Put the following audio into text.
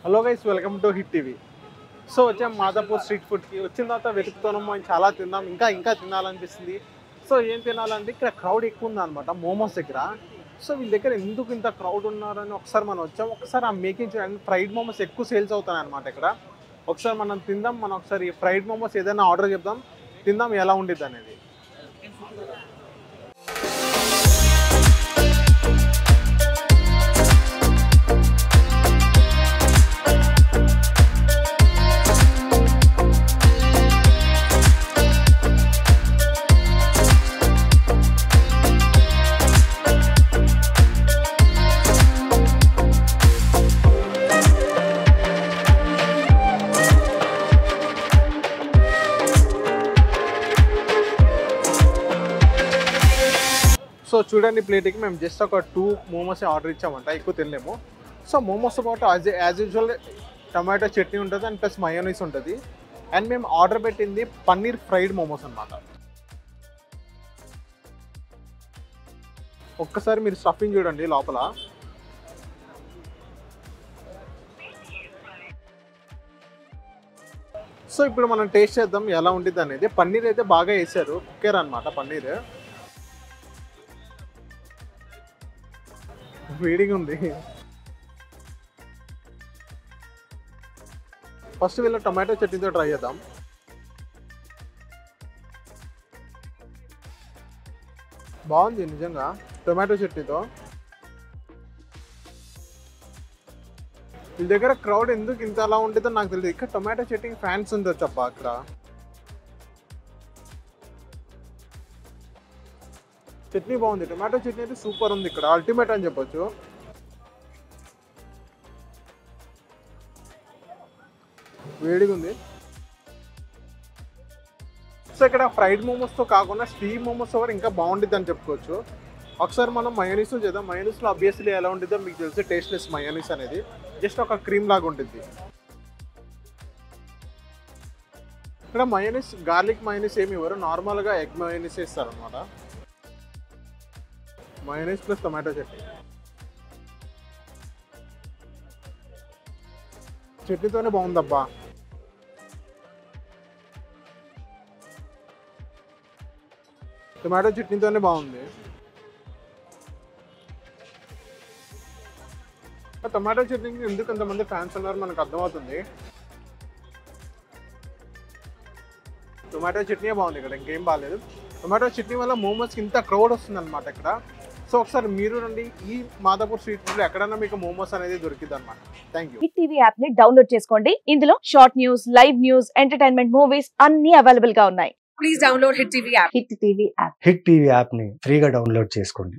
Hello guys, welcome to hit TV. So వచ్చాం Madhapur street ఫుడ్కి. వచ్చిన తర్వాత వెతుకుతున్నాము, మేము చాలా తిన్నాం, ఇంకా తినాలనిపిస్తుంది. సో ఏం తినాలంటే ఇక్కడ క్రౌడ్ ఎక్కువ ఉందన్నమాట మోమోస్ దగ్గర. సో వీళ్ళ దగ్గర ఎందుకు ఇంత క్రౌడ్ ఉన్నారని ఒకసారి మనం వచ్చాం. ఒకసారి ఆ మేకింగ్ చూడండి, ఫ్రైడ్ మోమోస్ ఎక్కువ సేల్స్ అవుతాయి అనమాట ఇక్కడ. ఒకసారి మనం తిందాం, మనం ఒకసారి ఫ్రైడ్ మోమోస్ ఏదైనా ఆర్డర్ చెప్దాం, తిందాం ఎలా ఉండిద్ది అనేది. సో చూడండి, ప్లేట్కి మేము జస్ట్ ఒక 2 మోమోస్ ఆర్డర్ ఇచ్చామంట, ఎక్కువ తినలేము. సో మోమోస్తో పాటు యాజ్ యూజువల్ టమాటో చట్నీ ఉంటుంది అండ్ ప్లస్ మయోనీస్ ఉంటుంది. అండ్ మేము ఆర్డర్ పెట్టింది పన్నీర్ ఫ్రైడ్ మోమోస్ అనమాట. ఒక్కసారి మీరు స్టఫింగ్ చూడండి లోపల. సో ఇప్పుడు మనం టేస్ట్ చేద్దాం ఎలా ఉంటుంది అనేది. పన్నీర్ అయితే బాగా వేసారు, కుక్కేర్ అనమాట పన్నీర్. వేడిగా ఉంది. ఫస్ట్ వీళ్ళ టమాటో చట్నీతో ట్రై చేద్దాం. బాగుంది నిజంగా టొమాటో చట్నీతో. వీళ్ళ దగ్గర క్రౌడ్ ఎందుకు ఇంత అలా ఉంటుందో నాకు తెలియదు. ఇక్కడ టొమాటో చట్నీ ఫ్యాన్స్ ఉండొచ్చు అబ్బా అక్కడ. చట్నీ బాగుంది, టొమాటో చట్నీ అయితే సూపర్ ఉంది ఇక్కడ, అల్టిమేట్ అని చెప్పొచ్చు. వేడిగా ఉంది. సో ఇక్కడ ఫ్రైడ్ మోమోస్తో కాకుండా స్టీమ్ మోమోస్ కూడా ఇంకా బాగుంటుంది అని చెప్పుకోవచ్చు. ఒకసారి మనం మయోనీస్ చేద్దాం. మయోనీస్లో అబ్వియస్లీ ఎలా ఉంటుందో మీకు తెలిసి, టేస్ట్లెస్ మయోనీస్ అనేది జస్ట్ ఒక క్రీమ్ లాగా ఉంటుంది. ఇక్కడ మయోనీస్, గార్లిక్ మయోనీస్ ఏమి ఇవ్వరు, నార్మల్గా ఎగ్ మయోనీస్ ఇస్తారు అనమాట. Mayonnaise plus tomato chutney. చట్నీతోనే బాగుందబ్బా. టొమాటో చట్నీతోనే బాగుంది. టొమాటో చట్నీకి ఎందుకు ఎంతమంది ఫ్యాన్స్ ఉన్నారు మనకు అర్థమవుతుంది. టొమాటో చట్నీ బాగుంది ఇక్కడ, ఇంకేం బాగాలేదు. టొమాటో చట్నీ వల్ల మోమోస్కి ఇంత క్రౌడ్ వస్తుంది అనమాట ఇక్కడ. సో ఒకసారి మీరు రండి, ఈ మాదాపూర్ స్ట్రీట్ ఫుడ్ లో ఎక్కడన్నా మీకు మోమోస్ అనేది దొరికింది అనమాట. Thank you. Hit TV app ని డౌన్లోడ్ చేసుకోండి. ఇందులో short news, live news, entertainment movies అన్ని అవైలబుల్ గా ఉన్నాయి. Please download hit TV app. Hit TV app ని ఫ్రీగా డౌన్లోడ్ చేసుకోండి.